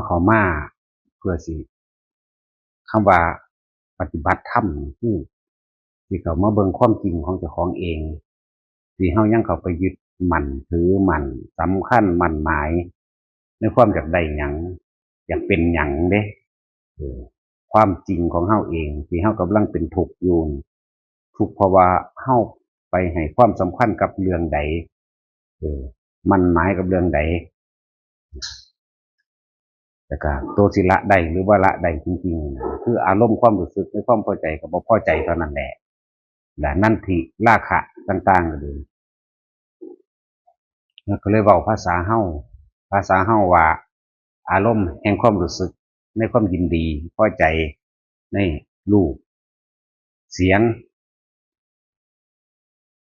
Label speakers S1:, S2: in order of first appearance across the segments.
S1: เขามาเพื่อสิคำว่าปฏิบัติธรรมคือที่เขามาเบิ่งความจริงของเจ้าของเองที่เฮายังเขาไปยึดมั่นถือมั่นสำคัญมั่นหมายในความอยากได้หยังอยากเป็นหยังเด้เออความจริงของเฮาเองที่เฮากำลังเป็นทุกข์อยู่ทุกข์เพราะว่าเฮาไปให้ความสำคัญกับเรื่องใดเออมั่นหมายกับเรื่องใด แต่ก็ตัวสิละได้หรือว่าละได้จริงๆนะคืออารมณ์ความรู้สึกในความพอใจกับบ่พอใจเท่านั้นแหละและนั่นที่ราคะต่างๆก็เลยแล้วก็เลยเว้าภาษาเฮาว่าอารมณ์แห่งความรู้สึกในความยินดีพอใจในรูปเสียง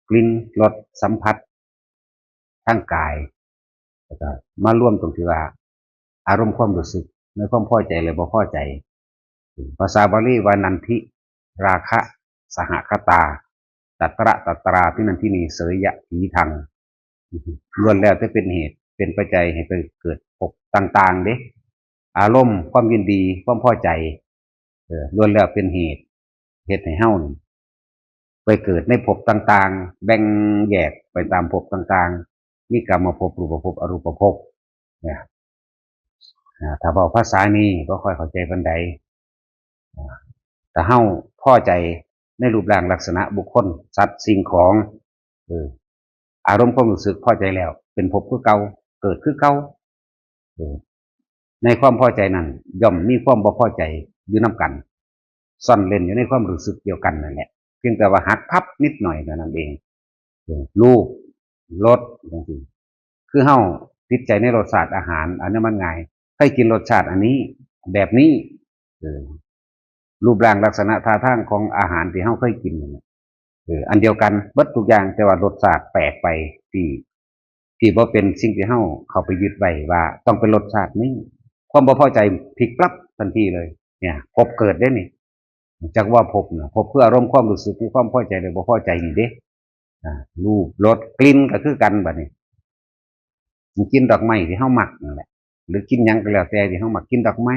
S1: กลิ่นรสสัมผัสทางกายแล้วก็มาร่วมตรงที่ว่าอารมณ์ความรู้สึกในความพอใจหรือบ่พอใจภาษาบาลีว่านันทิราคะสหคตาตัตระที่นันทินีเสยยะถีทังล้วนแล้วจะเป็นเหตุเป็นปัจจัยให้เกิดภพต่างๆเด้อารมณ์ความยินดีความพอใจล้วนแล้วเป็นเหตุให้เฮาไปเกิดในภพต่างๆแบ่งแยกไปตามภพต่างๆมีกรรมภพรูปภพอรูปภพเนี่ยถ้าบอกภาษานี้ก็ค่อยเข้าใจบันไดแต่เฮาพอใจในรูปร่างลักษณะบุคคลสัตว์สิ่งของอารมณ์ความรู้สึกพอใจแล้วเป็นภพคือเก่าเกิดคือเก่าในความพอใจนั้นย่อมมีความบ่พอใจอยู่น้ากันซ่อนเล่นอยู่ในความรู้สึกเดียวกันนั่นแหละเพียงแต่ว่าหักพับนิดหน่อยเท่านั้นเองรูปรสจริงๆคือเฮาติดใจในรสชาติอาหารอันนี้มันง่ายให้กินรสชาติอันนี้แบบนี้รูปร่างลักษณะท่าทางของอาหารที่เฮาเคยกินอันเดียวกันเบิดทุกอย่างแต่ว่ารสชาติแปลกไปที่บ่เป็นสิ่งที่เฮาเข้าไปยึดไว้ว่าต้องเป็นรสชาตินี้ความบ่พอใจพลิกปั๊บทันทีเลยเนี่ยพบเกิดได้นี่จากว่าพบเนี่ยพบเพื่ออารมณ์ความรู้สึกมีความพอใจหรือบ่พอใจนี่เด้รูปรสกลิ่นก็คือกันบัดนี้กินดอกไม้ที่เฮามักนั่นแหละหรือกินหยังก็แล้วแต่ที่เฮามักกินดอกไม้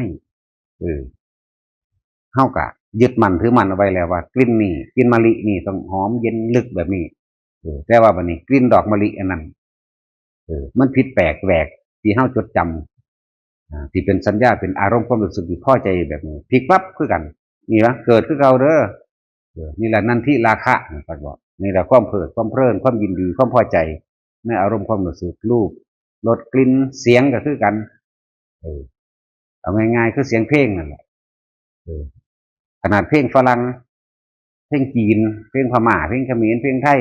S1: เฮาก็ยึดมันถือมันเอาไว้แล้วว่ากลิ่นนี่กลิ่นมะลินี่ต้องหอมเย็นลึกแบบนี้แต่ว่าบัดนี้กลิ่นดอกมะลิอันนั้นมันผิดแปลกแหวกที่เฮาจดจำที่เป็นสัญญาเป็นอารมณ์ความรู้สึกที่พอใจแบบนี้พลิกปั๊บคือกันนี่ละเกิดคือเก่าเด้อนี่แหละนั่นที่ราคะนะครับบอกนี่แหละความเพลิดความเพลินความยินดีความพอใจในอารมณ์ความรู้สึกรูปรสกลิ่นเสียงก็คือกันเอาง่ายๆคือเสียงเพลงนั่นแหละขนาดเพลงฝรั่งเพลงจีนเพลงพม่าเพลงเขมรเพลงไทย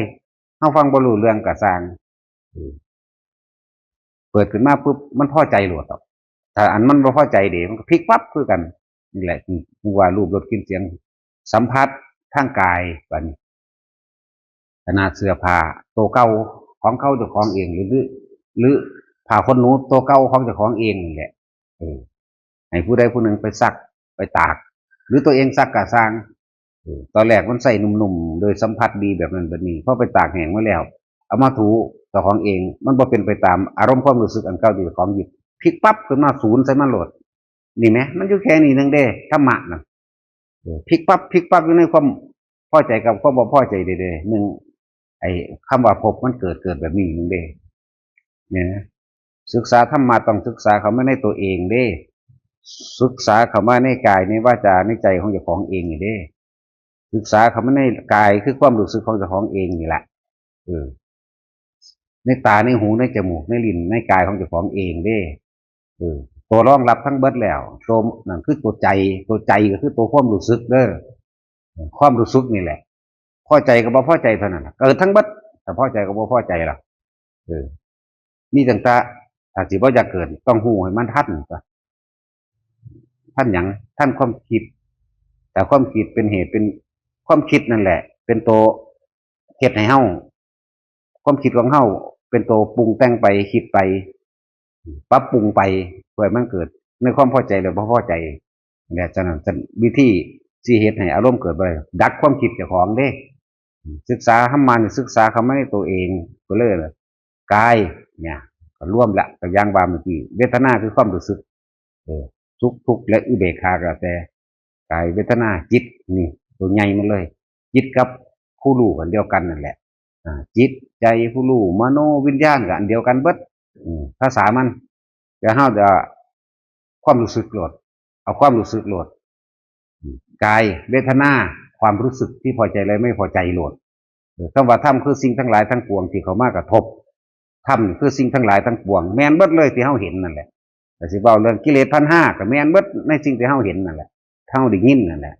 S1: เฮาฟังบ่รู้เรื่องกะสร้างเปิดขึ้นมาปุ๊บมันพอใจโหลดต่อถ้าอันมันบ่พอใจเดี๋ยวมันก็พลิกปั๊บคือกันนี่แหละคือว่ารูปรสกลิ่นเสียงสัมผัสทางกายบัดนี้ขนาดเสื้อผ้าตัวเก่าของเขาเจ้าของเองหรือผ้าขนหนูตัวเก่าของเจ้าของเองนี่แหละให้ผู้ใดผู้หนึ่งไปซักไปตากหรือตัวเองซักกะสร้างตอนแรกมันใส่นุ่มๆโดยสัมผัสดีแบบนั้นแบบนี้พอไปตากแห้งมาแล้วเอามาถูเจ้าของเองมันบ่เป็นไปตามอารมณ์ความรู้สึกอันเก่าที่เจ้าของหยิบพลิกปั๊บขึ้นมาศูนย์ใส่มันโหลดนี่ไหมมันอยู่แค่นี้นึงเด้ธรรมะนะพลิกปั๊บอยู่ในความพอใจกับความบ่พอใจเด้หนึ่งไอ้คำว่าภพมันเกิดแบบนี้นึงเด้เนี่ยศึกษาธรรมะต้องศึกษาเขาไม่ในตัวเองเด้ศึกษาเขามาในกายในวาจาในใจของเจ้าของเองนี่เด้ศึกษาเขามาในกายคือความรู้สึกของเจ้าของเองนี่แหละในตาในหูในจมูกในลิ้นในกายของเจ้าของเองเด้ตัวรองรับทั้งเบิดแล้วตัวนั่นคือตัวใจก็คือตัวความรู้สึกเด้อความรู้สึกนี่แหละพอใจกับบ่พอใจเท่านั้นเกิดทั้งเบิดแต่พอใจกับบ่พอใจล่ะนี่ต่างๆถ้าสิบ่อยากเกิดต้องหูให้มันทันท่านอย่างท่านความคิดแต่ความคิดเป็นเหตุเป็นความคิดนั่นแหละเป็นตัวเหตุให้เฮาความคิดของเฮาเป็นตัวปรุงแต่งไปคิดไปปรับปรุงไปเพื่อมันเกิดในความพอใจหรือบ่พอใจเนี่ยฉะนั้นวิธีสิเฮ็ดให้อารมณ์เกิดบ่ได้ดักความคิดเจ้าของเด้ศึกษาธรรมะนี่ศึกษาคำว่าในตัวเองก็เลยกาย เนี่ยก็ร่วมละก็อย่างว่าเมื่อกี้เวทนาคือความรู้สึกสุขทุกข์และอุเบกขาก็แต่กายเวทนาจิตนี่ตัวใหญ่มันเลยจิตกับผู้รู้กันเดียวกันนั่นแหละจิตใจผู้รู้มโนวิญญาณกันอันเดียวกันเบิดภาษามันจะเฮาจะความรู้สึกโหลดเอาความรู้สึกโหลดกายเวทนาความรู้สึกที่พอใจและไม่พอใจโหลดคำว่าธรรมคือสิ่งทั้งหลายทั้งปวงที่เขามากระทบธรรมคือสิ่งทั้งหลายทั้งปวงแม่นเบิดเลยที่เฮาเห็นนั่นแหละแต่สิเว้าเรื่องกิเลส1,500ก็แม่นเบิดในสิ่งที่เฮาเห็นนั่นแหละเฮาได้ยินนั่นแหละ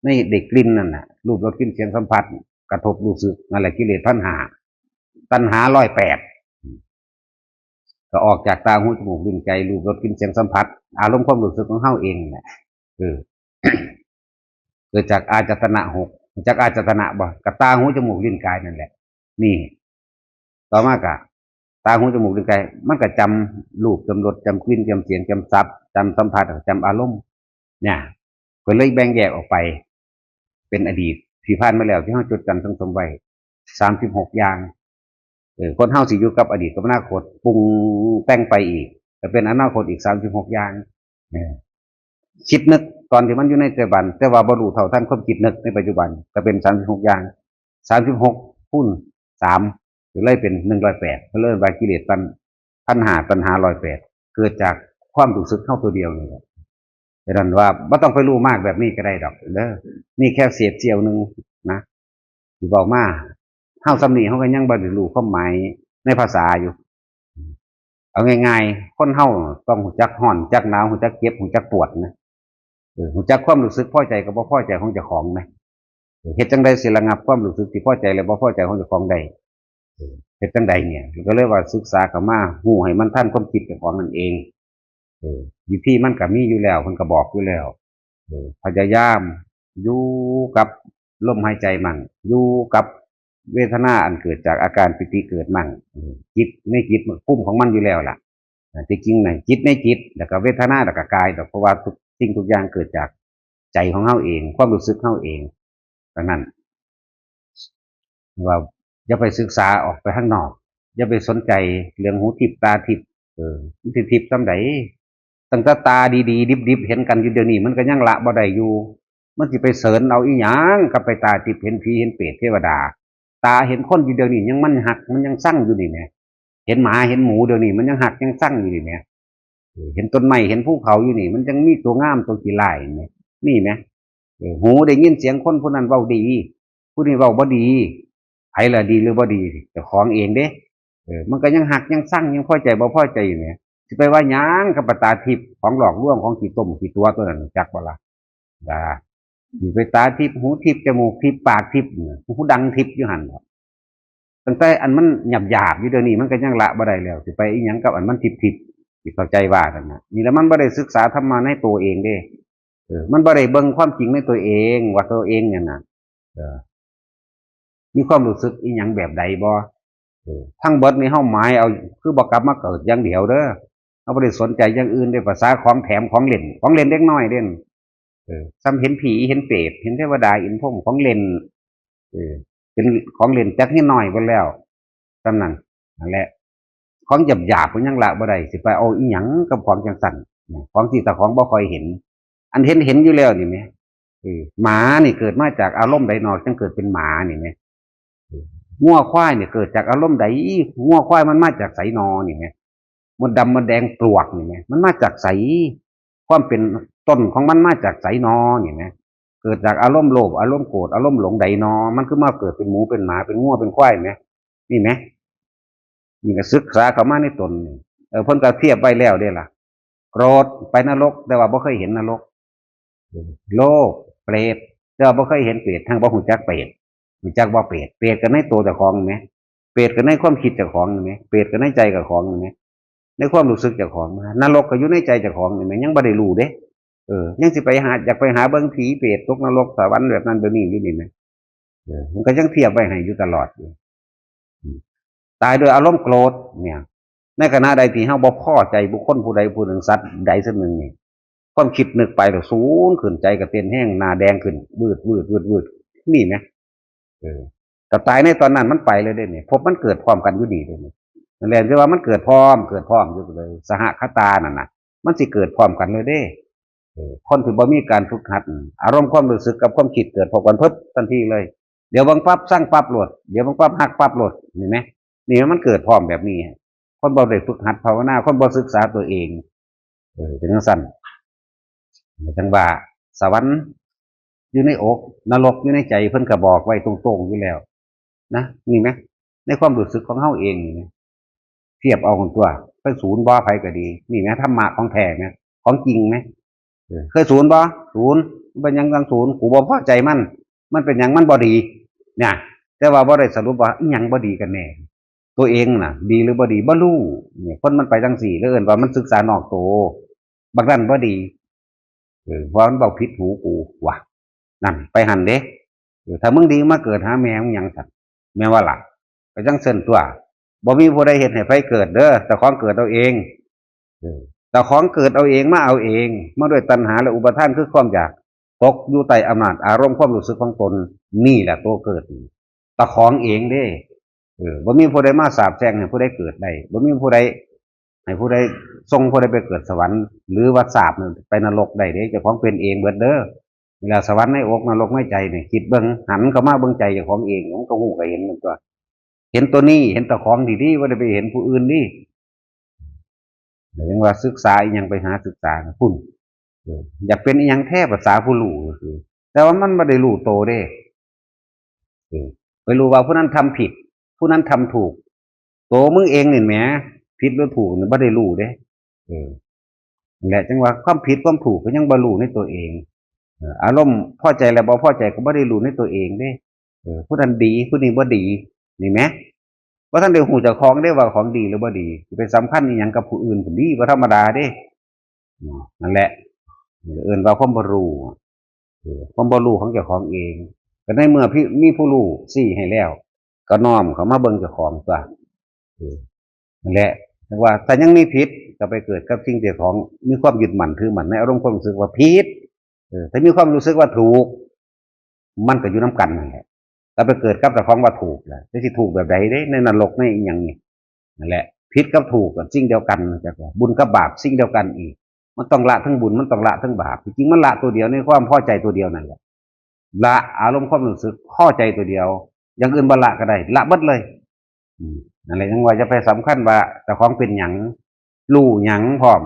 S1: ในได้กลิ่นนั่นน่ะรูปรสกลิ่นเสียงสัมผัสกระทบรู้สึกนั่นแหละกิเลส1,500ตัณหา108ก็ออกจากตาหูจมูกลิ้นใจรูปรสกลิ่นเสียงสัมผัสอารมณ์ความรู้สึกของเฮาเองแหละเกิดจากอาจตนะ6จากอาจตนะบ่กับตาหูจมูกลิ้นกายนั่นแหละนี่ต่อมากะตาหูจมูกลิ้นกายมันก็จำรูปจำรสจำกลิ่นจำเสียงจำสับจำสัมผัสจำอารมณ์เนี่ยก็เลยแบ่งแยกออกไปเป็นอดีตที่ผ่านมาแล้วที่เฮาจดจำสมไว้36อย่างคนเฮาสิอยู่กับอดีตกับอนาคตปรุงแต่งไปอีกจะเป็นอนาคตอีก36อย่างคิดนึกตอนที่มันอยู่ในปัจจุบันแต่ว่าบ่รู้เท่าทันความคิดนึกในปัจจุบันก็เป็น36อย่าง36คูณ3ก็เลยเป็น108ก็เลยว่ากิเลสตัณหา108เกิดจากความรู้สึกเข้าตัวเดียวนี่แหละดังนั้นว่าบ่ต้องไปรู้มากแบบนี้ก็ได้ดอกเด้อนี่แค่เศษเสี้ยวนึงนะที่บอกมาเฮาสำนีเฮาก็ยังบ่ได้รู้ความหมายในภาษาอยู่เอาง่ายๆคนเฮาต้องรู้จักร้อนรู้จักหนาวรู้จักเจ็บรู้จักปวดนะรู้จักความรู้สึกพอใจกับบ่พอใจของเจ้าของไหมเฮ็ดจังได๋สิระงับความรู้สึกที่พอใจและบ่พอใจของเจ้าของได้เฮ็ดจังได๋เนี่ยก็เลยว่าศึกษาเข้ามาฮู้ให้มันทันความคิดเจ้าของนั่นเองวิธีมันก็มีอยู่แล้วเพิ่นก็บอกอยู่แล้วพยายามอยู่กับลมหายใจมั่งอยู่กับเวทนาอันเกิดจากอาการปิติเกิดมั่งจิตในจิตมันคุ้มของมันอยู่แล้วล่ะจริงๆน่ะจิตในจิตแล้วก็เวทนาแล้วก็กายเพราะว่าทุกสิ่งทุกอย่างเกิดจากใจของเฮาเองความรู้สึกเฮาเองดังนั้นว่าอย่าไปศึกษาออกไปข้างนอกอย่าไปสนใจเรื่องหูทิพตาทิพมันสิทิพซำใดตั้งแต่ตาดีๆดิบๆเห็นกันอยู่เดี๋ยวนี้มันก็ยังละบ่ได้อยู่มันสิไปเสริญเอาอีหยังกับไปตาทิพเห็นผีเห็นเปรตเทวดาตาเห็นคนอยู่เดี๋ยวนี้ยังมันหักมันยังสั่งอยู่นี่แหมเห็นหมาเห็นหมูเดี๋ยวนี้มันยังหักยังสั่งอยู่นี่แหมเห็นต้นไม้เห็นภูเขาอยู่นี่มันยังมีตัวงามตัวขี้ร้ายแหมนี่แหมหูได้ยินเสียงคนผู้นั้นเว้าดีผู้นี้เว้าบ่ดีไผล่ะดีหรือบ่ดีเจ้าของเองเด้มันก็ยังหักยังสั่งยังพอใจบ่พอใจอยู่แหมสิไปว่าหยังกับตาทิพย์ของหลอกลวงของขี้ต้มขี้ตัวตัวนั้นจักบ่ล่ะอยู่ไปตาทิพย์หูทิพย์จมูกทิพย์ปากทิพย์หูดังทิพย์อยู่หั่นตั้งแต่อันมันหยาบๆอยู่เดี๋ยวนี้มันก็ยังละบ่ได้แล้วสิไปอีหยังกับอันมันทิพย์ที่เข้าใจว่ากันนะนี่แล้วมันบ่ได้ศึกษาธรรมะในตัวเองเด้มันบ่ได้เบิ่งความจริงในตัวเองว่าตัวเองเนี่ยนะมีความรู้สึกอีหยังแบบใดบ่ทั้งเบิดนี่เฮาหมายเอาคือบ่กลับมาเกิดอย่างเดียวเด้อเฮาบ่ได้สนใจอย่างอื่นได้ภาษาของแถมของเล่นเด็กน้อยเด่นซ้ำเห็นผีเห็นเปรตเห็นเทวดาเห็นพรหมของเล่นเป็นของเล่นจักนิดหน่อยเบิดแล้วซ้ำนั้นนั่นแหละของหยาบๆเพิ่นยังละบ่ได้สิไปเอาอีหยังกับของจังซั่นของที่ตาของบ่ค่อยเห็นอันเห็นอยู่แล้วนี่แหมหมานี่เกิดมาจากอารมณ์ใดนอจึงเกิดเป็นหมานี่แหมงัวควายเนี่ยเกิดจากอารมณ์ใดงัวควายมันมาจากไสนอนี่แหมมดดำมดแดงปลวกนี่แหมมันมาจากไสความเป็นต้นของมันมาจากไสนอนี่แหมเกิดจากอารมณ์โลภอารมณ์โกรธอารมณ์หลงใดนอมันคือมาเกิดเป็นหมูเป็นหมาเป็นงัวเป็นควายแหมนี่แหมนี่ก็ศึกษาเข้ามาในตนเพิ่นก็เทียบไว้แล้วเด้ล่ะโกรธไปนรกแต่ว่าบ่เคยเห็นนรกโลภเปรตแต่ว่าบ่เคยเห็นเปรตทั้งบ่ฮู้จักเปรตรู้จักว่าเปรตก็ในตัวเจ้าของแหมเปรตก็ในความคิดเจ้าของแหมเปรตก็ในใจเจ้าของแหมในความรู้สึกเจ้าของนรกก็อยู่ในใจเจ้าของนี่แหมยังบ่ได้รู้เด้ยังสิไปหาอยากไปหาเบิ่งผีเปรตตกนรกสวรรค์แบบนั้นแบบนี้อยู่นี่แหมมันก็ยังเทียบไว้ให้อยู่ตลอดอยู่ตายด้วยอารมณ์โกรธเนี่ยในขณะใดที่เฮาบ่พอใจบุคคลผู้ใดผู้หนึ่งสัตว์ใดสักหนึ่งนี่ความคิดนึกไปแล้วสูงขึ้นใจก็เต้นแห้งหน้าแดงขึ้นวืดนี่นะแต่ตายในตอนนั้นมันไปเลยเด้เนี่ยพบมันเกิดพร้อมกันอยู่ดีเลย นั่นแหละที่ว่ามันเกิดพร้อมอยู่เลยสหคตานั่นน่ะมันสิเกิดพร้อมกันเลยเด้คนที่บ่มีการฝึกหัดอารมณ์ความรู้สึกกับความคิดเกิดพร้อมกันปึ๊บทันทีเลยเดี๋ยวบางปั๊บสร้างปั๊บโหลดเดี๋ยวบางปั๊บหักปั๊บโหลดเห็นไหมนี่มันเกิดพร้อมแบบนี้คนบ่ได้ฝึกหัดภาวนาคนบ่ศึกษาตัวเองเป็นจังซั่นจังว่าสวรรค์อยู่ในอกนรกอยู่ในใจเพิ่นก็บอกไว้ตรงๆอยู่แล้วนะนี่ไหมในความรู้สึกของเฮาเองนี่เทียบเอาของตัวไปศูนย์บ่ไผก็ดีนี่นะธรรมะของแท้นะของจริงไหมเคยศูนย์บ่ศูนย์เป็นยังกังศูนย์กูบ่พอใจมันเป็นยังมันบ่ดีเนี่ยแต่ว่าบ่ได้สรุปว่าอีหยังบ่ดีกันแน่ตัวเองน่ะดีหรือบ่ดีบ่รู้เนี่ยคนมันไปจังสี่แล้วเอิ้นว่ามันศึกษานอกตัวบางนั้นบ่ดีเพราะมันเว้าผิดหูกูว่ะนั่นไปหันเด้ถ้ามึงดีมาเกิดหาแม่มึงหยังซั่นแม่ว่าล่ะไปจังเซิ้นตัวบ่มีผู้ใดเฮ็ดให้ไผเกิดเด้อแต่ของเกิดเอาเองแต่ของเกิดเอาเองมาเอาเองมาด้วยตัณหาและอุปทานคือความอยากตกอยู่ใต้อำนาจอารมณ์ความรู้สึกของตนนี่แหละตัวเกิดแต่ของเองเด้บ่มีผู้ใดมาสาบแช่งให้ผู้ใดเกิดได้บ่มีผู้ใดให้ผู้ใดส่งผู้ใดไปเกิดสวรรค์หรือว่าสาบไปนรกได้เด้เจ้าของเป็นเองเบิดเด้อเวลาสวรรค์ในอกนรกในใจเนี่ยคิดเบิ่งหันเข้ามาเบิ่งใจเจ้าของเองมันก็ฮู้ก็เห็นมันตัวเห็นตัวนี้เห็นตะของดีๆว่าได้ไปเห็นผู้อื่นนี่เรียกว่าศึกษาอีหยังไปหาศึกษาพุ่นอยากเป็นอีหยังแท้ภาษาผู้รู้คือแต่ว่ามันไม่ได้รู้โตเด้ไปรู้ว่าผู้นั้นทำผิดผู้นั้นทำถูกโตมึงเองเนี่ยแหมผิดหรือถูกเนี่ยไม่ได้รู้เด้นี่แหละจังว่าความผิดความถูกก็ยังบ่รู้ในตัวเองอารมณ์พอใจแล้วบ่พอใจก็ไม่ได้รู้ในตัวเองเด้ผู้นั้นดีผู้นี้บ่ดีนี่ไหมว่าท่านเดียวหูจะคล้องได้ว่าของดีหรือบ่ดีเป็นสำคัญอย่างกับผู้อื่นผู้ดีว่าธรรมดาเด้นั่นแหละเอื่นว่าความบรูความบรูของเจ้าของเองก็ในเมื่อพี่มีผู้รู้สี่ให้แล้วก็น้อมเขามาเบิ่งเจ้าของตัวนั่นแหละว่าแต่ยังมีผิดก็ไปเกิดกับสิ่งเจ้าของมีความยึดมั่นถือมั่นในอารมณ์ความรู้สึกว่าผิดถ้ามีความรู้สึกว่าถูกมันก็อยู่น้ำกันนั่นแหละแล้วไปเกิดกับแต่ของว่าถูกแหละจะสิถูกแบบใดได้ในนรกในอย่างนี้นั่นแหละผิดกับถูกสิ่งเดียวกันจากบุญกับบาปสิ่งเดียวกันอีกมันต้องละทั้งบุญมันต้องละทั้งบาปจริงมันละตัวเดียวในความพอใจตัวเดียวนั่นแหละละอารมณ์ความรู้สึกพอใจตัวเดียวอย่างอื่นบละก็ได้ละบัดเลยนั่นแหละยังว่าจะไปสำคัญว่าแต่ของเป็นหยังรู้หยังพร้อม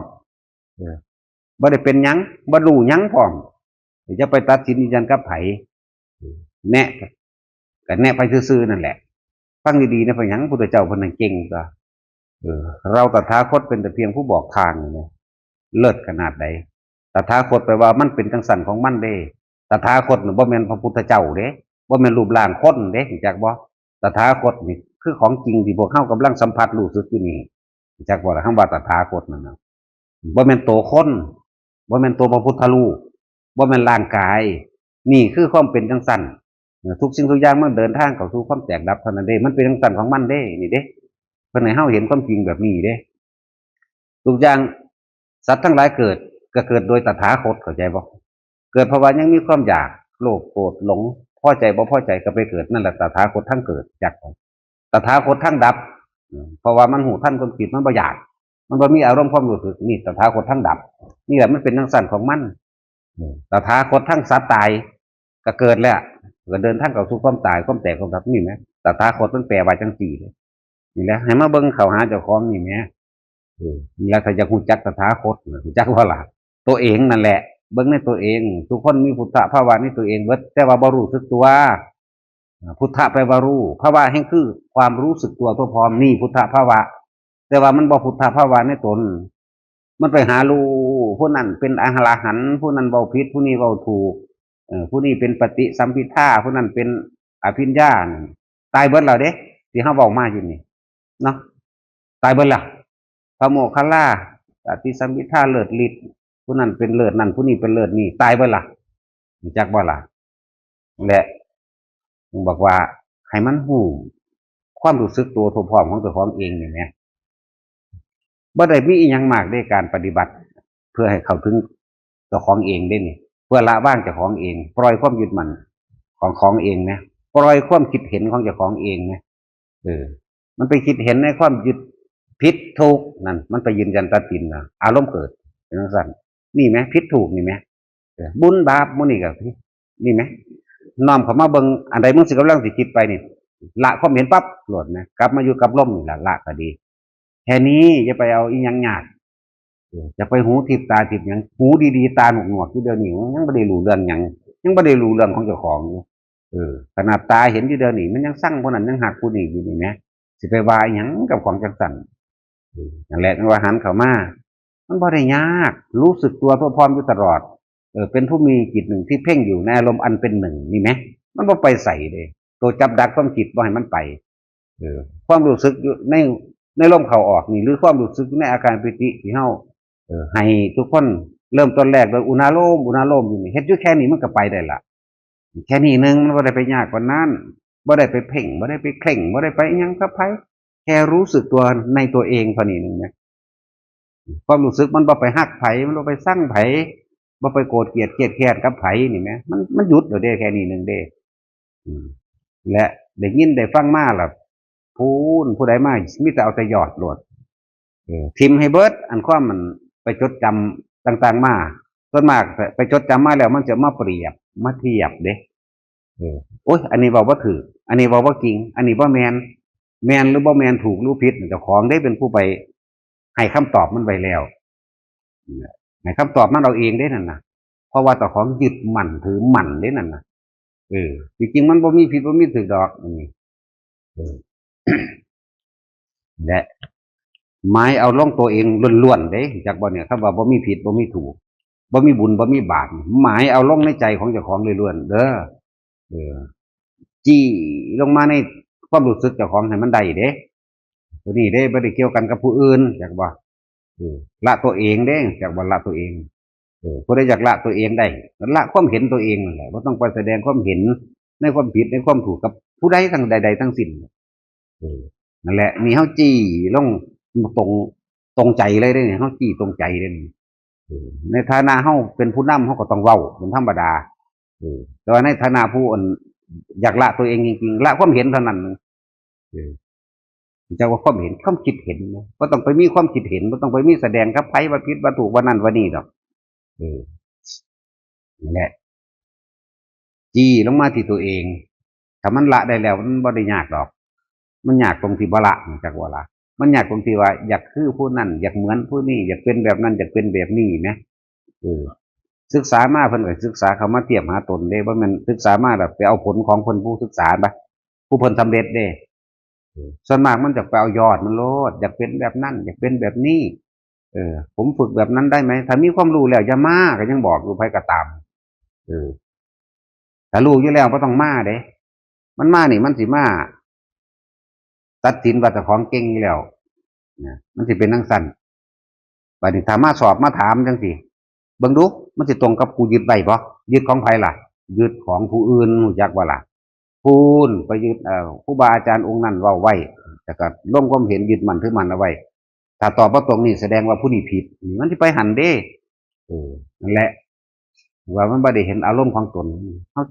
S1: บ่ได้เป็นหยังบ่รู้หยังพร้อมจะไปตัดสินยันกับไผแน่ก็แน่ไปซื่อๆนั่นแหละฟังดีๆนะพะยังพุทธเจ้าเพิ่นนั่นเก่งก็เราตถาคตเป็นแต่เพียงผู้บอกทางนี่เลิศขนาดใดตถาคตแปลว่ามันเป็นจังสันของมันเด้ตถาคตน่ะบ่แม่นพระพุทธเจ้าเด้บ่แม่นรูปร่างคนเด้รู้จักบ่ตถาคตนี่คือของจริงที่พวกเฮากำลังสัมผัสรู้สึกอยู่นี่รู้จักบ่ล่ะคำว่าตถาคตนั่นน่ะบ่แม่นตัวคนบ่แม่นตัวพระพุทธรูปบ่แม่นร่างกายนี่คือความเป็นจังสันทุกสิ่งทุกอย่างมันเดินทางเข้าสู่ความแตกดับเท่านั้นเด้มันเป็นจังสันของมันเด้นี่เด้เพิ่นให้เฮาเห็นความจริงแบบนี้เด้ทุกอย่างสัตว์ทั้งหลายเกิดก็เกิดโดยตถาคตเข้าใจบ่เกิดเพราะว่ายังมีความอยากโลภโกรธหลงพอใจบ่พอใจก็ไปเกิดนั่นแหละตถาคตทั้งเกิดจากตถาคตทั้งดับเพราะว่ามันหูท่านความคิดมันบ่อยากมันบ่มีอารมณ์ความรู้สึกนี่ตถาคตทั้งดับนี่แหละมันเป็นจังสันของมันตถาคตทั้งสัตว์ตายก็เกิดแล้วก็เดินทางเข้าสู่ความตายความแตกความดับนี่แหมตถาคตมันแปลว่าจังซี่เลยนี่แหละให้มาเบิ่งเข้าหาเจ้าของนี่แหมนี่แหละถ้าจะฮู้จักตถาคตฮู้จักว่าล่ะตัวเองนั่นแหละเบิ่งในตัวเองทุกคนมีพุทธภาวะในตัวเองเบิดแต่ว่าบ่รู้สึกตัวพุทธะแปลว่ารู้ภาวะแห่งคือความรู้สึกตัวทั่วพร้อมนี่พุทธภาวะแต่ว่ามันบ่พุทธภาวะในตนมันไปหารู้ผู้นั้นเป็นอรหันต์ผู้นั้นเว้าผิดผู้นี้เว้าถูกผู้นี้เป็นปฏิสัมภิทาผู้นั้นเป็นอภิญญาตายเบิดแล้วเด้ที่เฮาเว้ามาอยู่นี่เนาะตายเบิดแล้วพระโมคคัลลาปฏิสัมภิทาเลิศฤทธิ์ผู้นั้นเป็นเลิศนั่นผู้นี้เป็นเลิศนี่ตายเบิดล่ะรู้จักบ่ล่ะและบอกว่าให้มันฮู้ความรู้สึกตัวทั่วพร้อมของตัวของเองนี่แหละบ่ได้มีอีหยังมากในการปฏิบัติเพื่อให้เข้าถึงเจ้าของเองได้นี่เพื่อละว่างเจ้าของเองปล่อยความยึดมั่นของเองนะปล่อยความคิดเห็นของเจ้าของเองนะมันไปคิดเห็นในความยึด ผิดถูกนั่นมันไปยืนยันตัดสินนะอารมณ์เกิดเป็นสั้นนี่ไหมผิดถูกนี่ไหมบุญบาปมุ่นี่กับนี่ไหมน้อมเข้ามาเบิ่งอันใดมึงสิกำลังสิคิดไปนี่ละความเห็นปั๊บโหลดนะกลับมาอยู่กับลมนี่ละก็ดีแค่นี้จะไปเอาอีหยังยากจะไปหูทิพตาทิพยังหูดีๆตาหนวกที่เดียวนี่ยังไม่ได้รู้เรื่องยังไม่ได้รู้เรื่องของเจ้าของขนาดตาเห็นที่เดียวนี่มันยังสั่งคนนั้นยังหักผู้นี้อยู่นี่ไหมสิไปวายยังกับของจังสันนั่นแหละว่าหันเข้ามามันบ่ได้ยากรู้สึกตัวทั่วพร้อมอยู่ตลอดเป็นผู้มีจิตหนึ่งที่เพ่งอยู่ในอารมณ์อันเป็นหนึ่งนี่ไหมมันบ่ไปใส่เลยตัวจับดักความจิตบ่ให้มันไปความรู้สึกอยู่ในลมเข้าออกนี่หรือความรู้สึกในอาการปิติที่เฮาให้ทุกคนเริ่มต้นแรกโดยอุณาโลมอยู่นี่เฮ็ดอยู่แค่นี้มันก็ไปได้ละแค่นี้นึงมันบ่ได้ไปยากกว่านั้นบ่ได้ไปเพ่งบ่ได้ไปเคร่งบ่ได้ไปอิหยังกับไผแค่รู้สึกตัวในตัวเองเท่านี้นึงนะความรู้สึกมันบ่ไปฮักไผมันบ่ไปสั่งไผบ่ไปโกรธเกลียดแค้นกับไผนี่แหมมันหยุดอยู่เด้แค่นี้นึงเด้และได้ยินได้ฟังมาล่ะผู้ใดมามีแต่เอาแต่ยอดโลดทิมให้เบิดอันความมันไปจดจำต่างๆมาส่วนมากไปจดจำมาแล้วมันจะมาเปรียบมาเทียบเด้โอ๊ยอันนี้บอกว่าถืออันนี้บอกว่าจริงอันนี้ว่าแมนหรือบ่แมนถูกหรือผิดเจ้าของได้เป็นผู้ไปให้คำตอบมันไปแล้วให้คำตอบมันเราเองได้นั่นนะเพราะว่าเจ้าของยึดมั่นถือมั่นได้นั่นนะจริงๆมันบ่มีผิดบ่มีถูกดอกนี่และไม้เอาล่องตัวเองล้วนๆเด้จากบ่เนี่ยคำว่าบ่มีผิดบ่มีถูกบ่มีบุญบ่มีบาปหมายเอาล่องในใจของเจ้าของล้วนๆเด้อจี้ลงมาในความรู้สึกเจ้าของให้มันได้เด้ตัวนี้เด้บ่ได้เกี่ยวกันกับผู้อื่นจากบ่ละตัวเองเด้จากบ่ละตัวเองผู้ใดอยากละตัวเองได้ละความเห็นตัวเองนั่นแหละบ่ต้องไปแสดงความเห็นในความผิดในความถูกกับผู้ใดทั้งใดๆทั้งสิ้นนั่นแหละมีเฮาจี้ลงตรงใจเลยได้เนี่ยเฮาจี้ตรงใจเลยในฐานะเฮาเป็นผู้นำเฮาก็ต้องเว้าเป็นธรรมดาแต่ว่าในฐานะผู้อยากละตัวเองจริงๆละความเห็นเท่านั้นจะว่าความเห็นความคิดเห็นนะก็ต้องไปมีความคิดเห็นก็ต้องไปมีแสดงกับไผว่าผิดว่าถูกว่านั่นว่านี่ดอกนี่แหละจี้ลงมาที่ตัวเองถ้ามันละได้แล้วมันบ่ได้ยากดอกมันยากตรงที่บ่ละจากว่าละมันยากตรงที่ว่าอยากคือผู้นั้นอยากเหมือนผู้นี้อยากเป็นแบบนั้นอยากเป็นแบบนี้นะศึกษามาเพิ่นก็ศึกษาเข้ามาเทียบหาตนเด้ว่ามันศึกษามาแบบไปเอาผลของคนผู้ศึกษาไปผู้เพิ่นสำเร็จเด้ส่วนมากมันจะไปเอายอดมันโลดอยากเป็นแบบนั้นอยากเป็นแบบนี้ผมฝึกแบบนั้นได้ไหมถ้ามีความรู้แล้วอย่ามาก็ยังบอกอยู่ไผก็ตามถ้ารู้อยู่แล้วก็ต้องมาเด้มันมานี่มันสิมาตัดสินว่าเจ้าของเก่งอยู่แล้วนะมันสิเป็นจังซั่นบัดนี้ถ้ามาสอบมาถามจังซี่เบิ่งดูมันสิตรงกับกูยึดไว้บ่ยึดของไผล่ะยึดของผู้อื่นรู้จักบ่ล่ะพูนไปยึดครูบาอาจารย์องค์นั้นเว้าไว้แต่ก็ร่วมความเห็นยึดมั่นถือมั่นเอาไว้ถ้าตอบบ่ตรงนี่แสดงว่าผู้นี้ผิดนี่มันสิไปหันเด้นั่นแหละว่ามันบ่ได้เห็นอารมณ์ของตนเฮา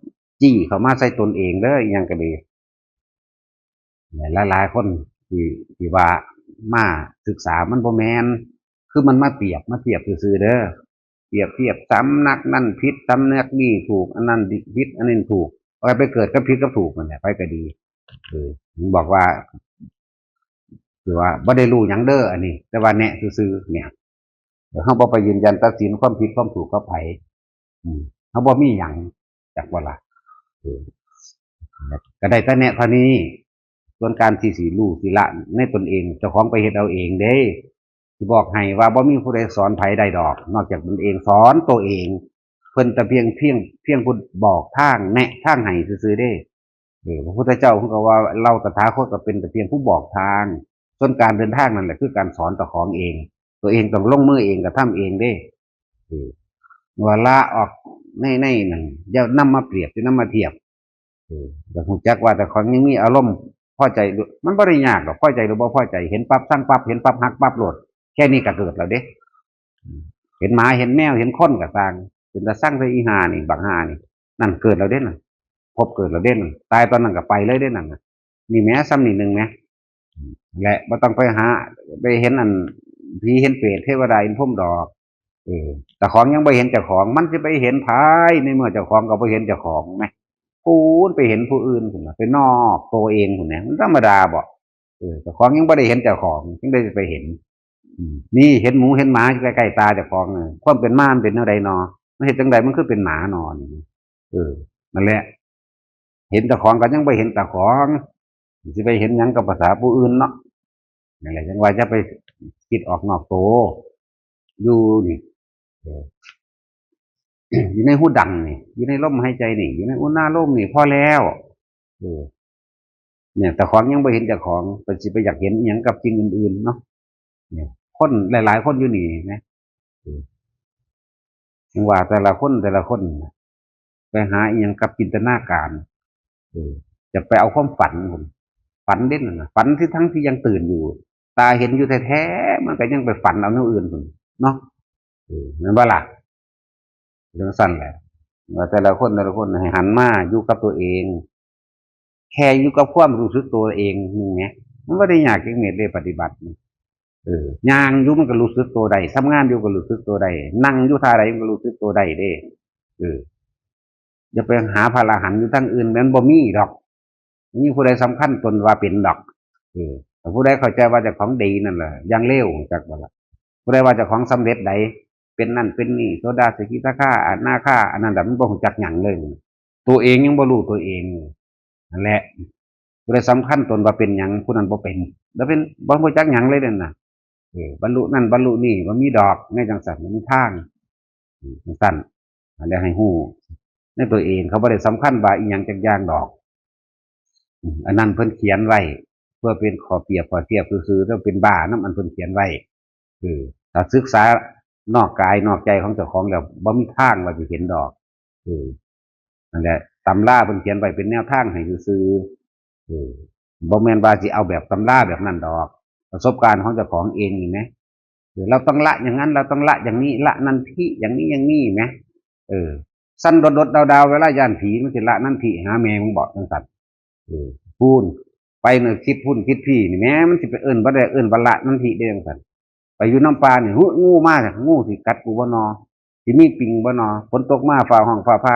S1: จี้เข้ามาใส่ตนเองเด้ออีหยังก็ดีหลายๆคนที่ว่ามาศึกษามันบ่แม่นคือมันมาเปรียบซื่อๆเด้อเปรียบเทียบสำนักนั่นผิดสำนักนี่ถูกอันนั้นผิดอันนี้ถูกไปเกิดกับผิดกับถูกมันแหละไปก็ดีบอกว่าคือว่าบ่ได้รู้หยังเด้ออันนี้แต่ว่าแนะซื่อๆเนี่ยเฮาบ่ไปยืนยันตัดสินความผิดความถูกกับไผเฮาบ่มีหยังจักว่าล่ะก็ได้แต่แนะเท่านี้ส่วนการที่สิรู้สิละในตนเองเจ้าของไปเฮ็ดเอาเองเด้สิบอกให้ว่าบ่มีผู้ใดสอนไผได้ดอกนอกจากตนเองสอนตัวเองเพิ่นแต่เพียงผู้บอกทางแนะทางให้ซื่อๆเด้พระพุทธเจ้าเพิ่นก็ว่าเราตถาคตก็เป็นแต่เพียงผู้บอกทางส่วนการเดินทางนั่นแหละคือการสอนเจ้าของเองตัวเองต้องลงมือเองกระทำเองเด้ว่าละออกในนั่นอย่านำมาเปรียบอย่านำมาเทียบแต่ฮู้จักว่าแต่ของยังมีอารมณ์พอใจมันบ่ได้ยากดอกพอใจหรือบ่พอใจเห็นปั๊บสั่งปั๊บเห็นปั๊บฮักปั๊บโลดแค่นี้ก็เกิดแล้วเด้เห็นหมาเห็นแมวเห็นคนก็ต่างเป็นตาสั่งใส่อีห่านี่บักห่านี่นั่นเกิดแล้วเด้นั่นพบเกิดแล้วเด้นั่นตายตอนนั้นก็ไปเลยเด้นั่นนี่แม้ซ้ำนี่นึงแม้ และบ่ต้องไปหาไปเห็นอันผีเห็นเปรตเทวดาอินพรหมดอกแต่ของยังบ่เห็นเจ้าของมันจะไปเห็นภายในเมื่อเจ้าของก็บ่เห็นเจ้าของไหมพูนไปเห็นผู้อื่นพุ่นน่ะไปนอกตัวเองพุ่นน่ะมันธรรมดาบ่เจ้าของยังบ่ได้เห็นเจ้าของจึงได้ไปเห็นนี่เห็นหมูเห็นหมาใกล้ๆตาเจ้าของน่ะความเป็นม้ามันเป็นแนวใดนอมันเฮ็ดจังไดมันคือเป็นหมานอนี่นั่นแหละเห็นเจ้าของก็ยังบ่เห็นเจ้าของสิไปเห็นหยังกับภาษาผู้อื่นเนาะนั่นแหละจังว่าจะไปคิดออกนอกโตอยู่นี่อยู่ในหูดังนี่อยู่ในลมหายใจนี่อยู่ในอุณหภูมินี่พอแล้วเออเนี่ยแต่ของยังไม่เห็นเจ้าของเป็นสิไปอยากเห็นอหย่างกับสิ่งอื่นๆเนาะเนี่ยคนหลายๆคนอยู่นี่นะยังว่าแต่ละคนไปหาอหย่างกับจินตนาการจะไปเอาความฝันผมฝันเด่นนะฝันที่ทั้งที่ยังตื่นอยู่ตาเห็นอยู่แท้ๆมันก็ยังไปฝันเอาเรื่องอื่นผมเนาะนั่นว่าล่ะเรื่องสั้นแหละว่าแต่ละคนให้หันมาอยู่กับตัวเองแค่อยู่กับความรู้สึกตัวเองนี่ไงมันไม่ได้ยากเก่งเม็ดเลยปฏิบัติย่างอยู่มันก็รู้สึกตัวใดทำงานอยู่ก็รู้สึกตัวใดนั่งอยู่ท่าใดมันก็รู้สึกตัวใดเด้เอออย่าไปหาพระอรหันต์อยู่ทั้งอื่นนั้นบ่มีดอกนี่ผู้ใดสำคัญตนว่าเป็นดอกแต่ผู้ใดเข้าใจว่าจะของดีนั่นแหละยังเร็วจากบ่ละผู้ใดว่าจะของสำเร็จใดเป็นนั่นเป็นนี่โซดาสกิทาค่าอนาค่าอันนั้นแบบมันบ่รู้จักหยังเลยตัวเองยังบ่รู้ตัวเองนั่นแหละผู้ใดสำคัญตนว่าเป็นหยังผู้นั้นบ่เป็นแล้วเป็นบ่รู้จักหยังเลยนั่นน่ะบรรลุนั่นบรรลุนี่มันมีดอกในจังสันมันมีทางจังสันอะไรให้ฮู้ในตัวเองเขาบ่ได้สำคัญว่าอีหยังจักอย่างดอกอันนั้นเพิ่นเขียนไว้เพื่อเป็นข้อเปรียบคือถ้าเป็นบ้าน้ำอันเพิ่นเขียนไว้ถ้าศึกษานอกกายนอกใจของเจ้าของแล้วบ่มีทางว่าจะเห็นดอกนั่นแหละตำราเพิ่นเขียนไว้เป็นแนวทางให้ซื่อบ่แม่นว่าสิเอาแบบตำราแบบนั้นดอกประสบการณ์ของเจ้าของเองนี่นะเราต้องละอย่างนั้นเราต้องละอย่างนี้ละนันทิอย่างนี้อย่างนี้ไหมสั้นโดดๆดาวๆเวลาย่านผีมันสิละนันทิหาแมงบอกจังสัตว์พูนไปเนื้อคิดพุ่นคิดพี่นี่แม้มันสิไปเอิ้นบ่ได้เอิ้นบ่ละนันทิได้จังสัตว์ไปอยู่น้ำปลาเนี่ยงูมากงูสิกัดกูบ่นอสิมีปิงบ่นอฝนตกมาฟ้าห้องฟ้าพา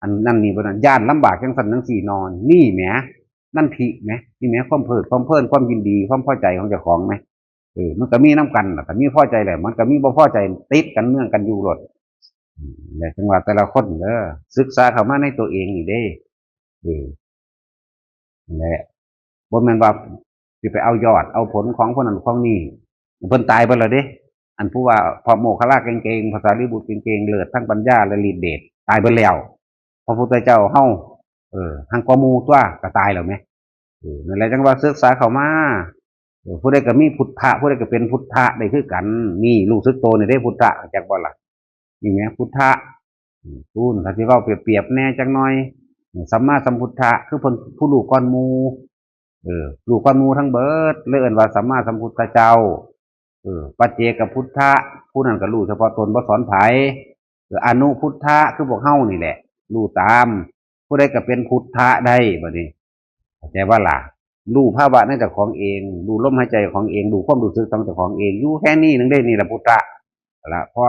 S1: อันนั่นนี่บ่นั่นย่านลำบากจังสันจังสี่นอนนี่แหมนั่นทิแหมนี่แหมความเพลิดความยินดีความพอใจของเจ้าของไหมมันก็มีน้ำกันแต่มีพอใจแหละมันก็มีบ่พอใจติดกันเนื่องกันอยู่หลดแต่จังหวะแต่ละคนศึกษาเข้ามาในตัวเองนี่เด้แหละบ่แม่นว่าสิไปเอายอดเอาผลของคนนั้นของนี้เพิ่นตายไปแล้วเด้อันผู้ว่าพอโมคคัลลาเก่งๆภาษาลิบุตรเก่งๆเลิศทั้งปัญญาและฤทธิ์เดชตายไปแล้วพระพุทธเจ้าเฮาหังกว่าหมู่ตัวก็ตายแล้วแหมนั่นแหละจังว่าศึกษาเข้ามาผู้ใดก็มีพุทธะผู้ใดก็เป็นพุทธะได้คือกันนี่รู้สึกโตนี่ได้พุทธะจักบ่ล่ะนี่แหมพุทธะพูนถ้าสิเว้าเปรียบๆแน่จักหน่อยสัมมาสัมพุทธะคือเพิ่นผู้รู้ก่อนหมู่รู้ก่อนหมู่ทั้งเบิดเลยเอิ้นว่าสัมมาสัมพุทธเจ้าปัจเจกพุทธะผู้นั้นก็รู้เฉพาะตนบ่สอนไผอนุพุทธะคือพวกเฮานี่แหละรู้ตามผู้ใดก็เป็นพุทธะได้บัดนี้เข้าใจว่าล่ะรู้ภาวะในเจ้าของเองรู้ลมหายใจของเองรู้ความรู้สึกของเจ้าของเองอยู่แค่นี้นึงได้นี่แหละพุทธะละพอ